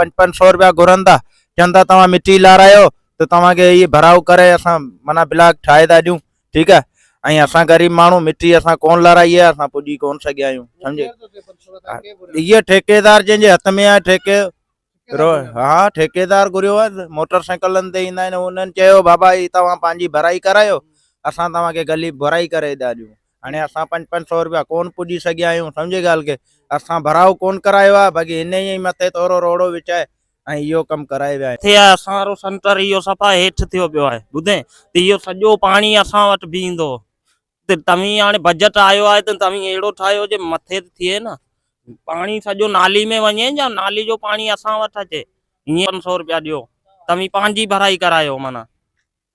₹500 घुरनि था, चवनि था तव्हां मिटी लारायो त तव्हांखे इहे भराव करे असां माना ब्लॉक ठाहे था ॾियूं। ठीकु आहे, ऐं असां ग़रीब माण्हू मिटी असां कोन लाराई आहे, असां पुॼी कोन सघिया आहियूं। सम्झे, इहे ठेकेदार जंहिंजे हथ में आहे हा ठेकेदार घुरियो आहे, मोटरसाइकिलनि ते ईंदा आहिनि, उन्हनि चयो बाबा ही तव्हां पंहिंजी भराई करायो, असां तव्हांखे गली भराई करे था ॾियूं। हाणे असां ₹500 कोन पुॼी सघिया आहियूं। सम्झे ॻाल्हि खे, असां भराव कोन करायो आहे, बाक़ी हिन ई मथे थोरो रोड़ो विछाए ऐं इहो कमु कराए विया आहिनि। असांजो सेंटर इहो सफ़ा हेठि थियो पियो आहे, ॿुधे त इहो सॼो पाणी असां वटि बीहंदो त तव्हीं हाणे बजट आयो आहे त तव्हीं अहिड़ो ठाहियो जे मथे थिए न, पाणी सॼो नाली में वञे या नाली जो पाणी असां वटि अचे। हीअं ₹500 ॾियो, तव्हीं पंहिंजी भराई करायो। माना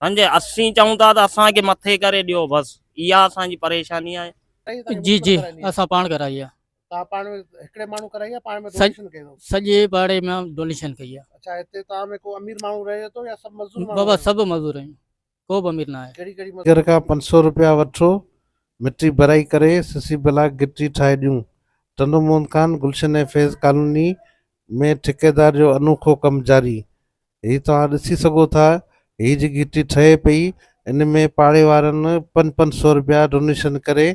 सम्झे, 80 चऊं था त असांखे मथे करे ॾियो, बसि इहा असांजी परेशानी आहे। जी जी असां पाण कराई आहे। सॼे पाड़े में डोनेशन कई आहे। बाबा सभु मज़दूर आहियूं, को बि अमीर न आहे। घर खां ₹500 वठो, मिट्टी भराई करे सीसी ब्लॉक गिटी ठाहे ॾियूं। टंडो मोहन खान, गुलशन ऐं फैज़ कॉलोनी में ठेकेदार जो अनोखो कमु जारी। हीअ तव्हां ॾिसी सघो था, हीअ जेकी गिटी ठहे पई, इन में पाड़े वारनि ₹500 डोनेशन करे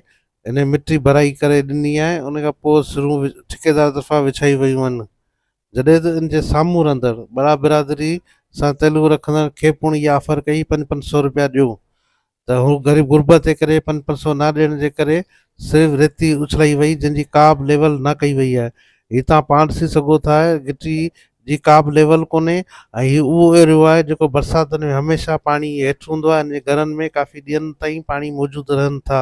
इन मिट्टी भराई करे ॾिनी आहे। उन खां पोइ शुरू ठेकेदार तरफ़ां विछाई वियूं आहिनि। जॾहिं त इन जे साम्हूं रहंदड़ बड़ा बिरादरी सां तेलुगु रखंदड़ खे पिणु इहा ऑफर कई ₹500 ॾियो, त हू ग़रीब गुरबत जे करे 500 न ॾियण जे करे सिर्फ़ु रेती उछलाई वई, जंहिंजी का बि लेवल न कई वई आहे। हीअ तव्हां पाण ॾिसी सघो था, गिटी जी का बि लेवल कोन्हे, ऐं हीअ उहो एरियो आहे जेको बरसाति में हमेशह पाणी हेठि हूंदो आहे। इन जे घरनि में काफ़ी ॾींहंनि ताईं पाणी मौजूदु रहनि था।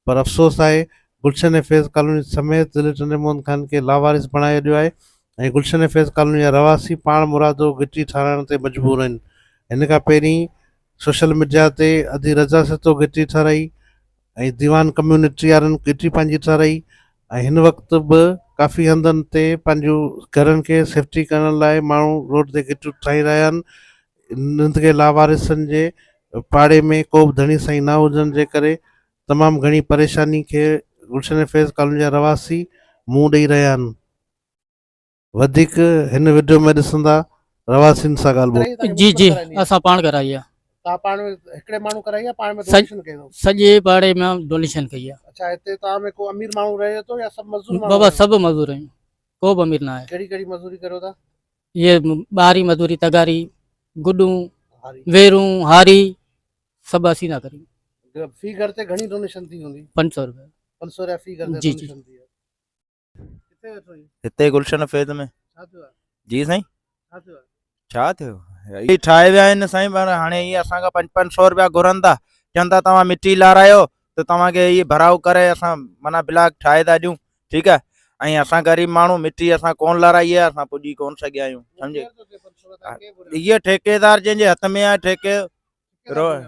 पर अफ़सोस आहे, गुलशन ऐं फैज़ कॉलोनी समेत दिल्ली टंडे मोहन खान खे लावारिस बणाए ॾियो आहे, ऐं गुलशन ऐं फैज़ कॉलोनी जा रवासी पाण मुरादो गिटी ठाराइण ते मजबूर आहिनि। हिन खां पहिरीं सोशल मीडिया ते अधी रज़ा सतो गिटी ठाराई, ऐं दीवान कम्यूनिटी वारनि गिटी पंहिंजी ठाराई, ऐं हिन वक़्तु बि काफ़ी हंधनि ते पंहिंजूं घरनि खे सेफ्टी करण लाइ माण्हू रोड ते गिटियूं ठाही रहिया आहिनि। इन्हनि खे लावारिसनि जे पाड़े में को बि धणी साईं न हुजण जे करे तमामु घणी परेशानी खे गुलशन फैज़ कॉलोनी जा रवासी मुंहुं ॾेई रहिया आहिनि। वधीक हिन वीडियो में ॾिसंदा रवासियुनि सां ॻाल्हि ॿोल। जी जी असां पाण कराई आहे। सॼे पाड़े में डोनेशन कई आहे। बाबा सभु मज़दूर आहियूं, को बि अमीर न आहे। ये ॿारी मज़दूरी, तगारी, गुॾूं, वेरूं, हारी सभु असीं था करियूं। फी घर ते घणी डोनेशन थी हूंदी? ₹500। ₹500 फी घर ते जी डोनेशन थी आहे। हिते गुलशन फैज़ में जी साईं छा थियो, इहे ठाहे विया आहिनि साईं। पर हाणे इहे असांखां ₹500 घुरनि था, चवनि था तव्हां मिटी लारायो त तव्हांखे इहे भराव करे असां माना ब्लॉक ठाहे था ॾियूं। ठीकु आहे, ऐं असां ग़रीब माण्हू मिटी असां कोन लाराई आहे, असां पुॼी कोन सघिया आहियूं। सम्झे, इहे ठेकेदार जंहिंजे हथ में आहे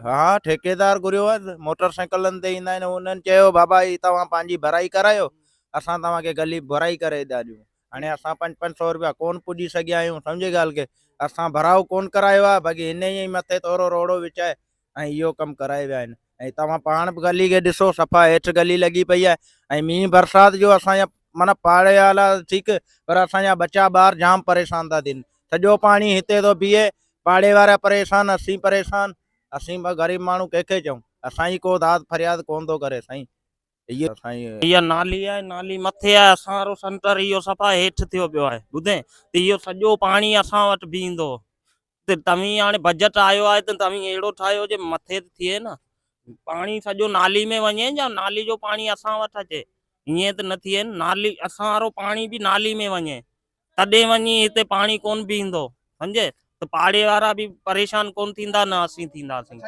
हा ठेकेदार घुरियो आहे, मोटरसाइकिलनि ते ईंदा आहिनि, उन्हनि चयो बाबा ही तव्हां पंहिंजी भराई करायो, असां तव्हांखे गली भराई करे था ॾियूं। हाणे असां ₹500 कोन पुॼी सघिया आहियूं। सम्झे ॻाल्हि खे, असां भराव कोन करायो आहे, बाक़ी हिन ई मथे थोरो रोड़ो विछाए ऐं इहो कमु कराए विया आहिनि। ऐं तव्हां पाण बि गली खे ॾिसो, सफ़ा हेठि गली लॻी पई आहे, ऐं मींहुं बरसाति जो असांजा माना पाड़े वारा ठीकु, पर असांजा बचा ॿार जाम परेशान था थियनि। सॼो पाणी हिते थो बीहे, पाड़े वारा परेशान, असीं परेशान, असीं ग़रीब माण्हू कंहिंखे चऊं? असांजी को दाद फरियाद कोन थो करे साईं। इहा नाली आहे, नाली मथे आहे, असांजो सेंटर इहो सफ़ा हेठि थियो पियो आहे, ॿुधे त इहो सॼो पाणी असां वटि बीहंदो त तव्हीं हाणे बजट आयो आहे त तव्हीं अहिड़ो ठाहियो जे मथे थिए न, पाणी सॼो नाली में वञे या नाली जो पाणी असां वटि अचे। हीअं त न थिए, नाली असांजो पाणी बि नाली में वञे तॾहिं वञी हिते पाणी कोन बीहंदो। सम्झे, त पाड़े वारा बि परेशान कोन थींदा, न असीं थींदासीं।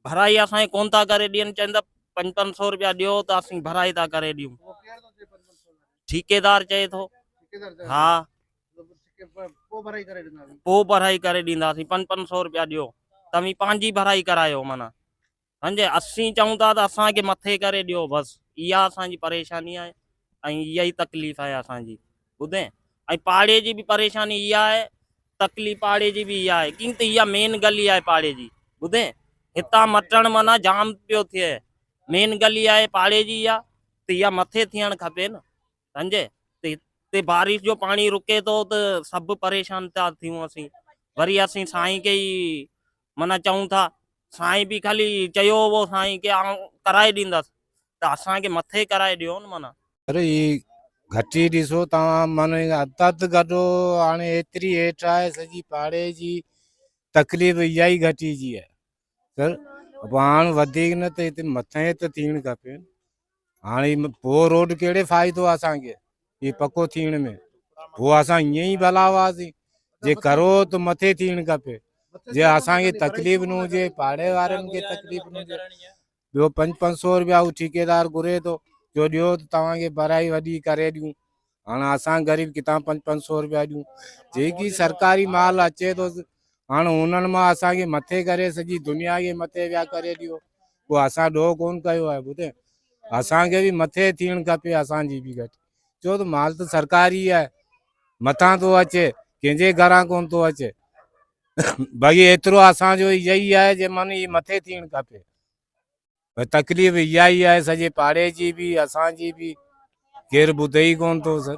भराई असांखे कोन था करे ॾियनि, चवनि था ₹500 ॾियो त असीं भराई था करे ॾियूं। ठेकेदार चए थो हा पोइ भराई करे ॾींदासीं, ₹500 ॾियो, तव्हीं पंहिंजी भराई करायो। माना सम्झे, 80 चऊं था त असांखे मथे करे ॾियो, बसि इहा असांजी परेशानी आहे ऐं इहा ई तकलीफ़ आहे असांजी। ॿुधे, ऐं पाड़े जी बि परेशानी इहा आहे, तकलीफ़ पाड़े जी बि इहा आहे, की त इहा मेन गली आहे पाड़े जी। ॿुधे, हितां मटण माना जाम पियो थिए, मेन गली आहे पाड़े जी इहा, त इहा मथे थियणु खपे न। सम्झे, त ते बारिश जो पानी रुके तो सब परेशान था थियूं असीं। वरी असीं साईं के ई माना चऊं था, साईं भी खाली चयो वो साईं के आऊं कराए ॾींदसि, त असांखे मथे कराए ॾियो न माना। अरे ये घटी ॾिसो तव्हां माना अधु गॾो हाणे एतिरी हेठि आहे सॼी पाड़े जी तकलीफ़ इहा ई घटी जी आहे सर। हाणे वधीक न त हिते मथे त थियणु खपे। हाणे पोइ रोड कहिड़े फ़ाइदो आहे असांखे ये पको थियण में, पोइ असां ईअं ई भला हुआसीं। जे करो त मथे थियणु खपे, जे असांखे तकलीफ़ न हुजे, पाड़े वारनि खे तकलीफ़ न हुजे। ॿियो 500 रुपया हू ठेकेदार घुरे थो जो ॾियो त तव्हांखे भराई वॾी करे ॾियूं। हाणे असां ग़रीब किथां 500 रुपया ॾियूं। जेकी सरकारी माल अचे थो हाणे उन्हनि मां असांखे मथे करे सॼी दुनिया खे मथे विया करे ॾियो, पोइ असां ॾोह कोन कयो आहे। ॿुधे असांखे बि मथे थियणु खपे, असांजी बि घटि छो त माल त सरकारी आहे, मथां थो अचे, कंहिंजे घरां कोन थो अचे। भई एतिरो असांजो इहा ई आहे जे माना इहा मथे थियणु खपे। तकलीफ़ इहा ई आहे सॼे पाड़े जी बि असांजी बि, केरु ॿुधे ई कोन थो सर।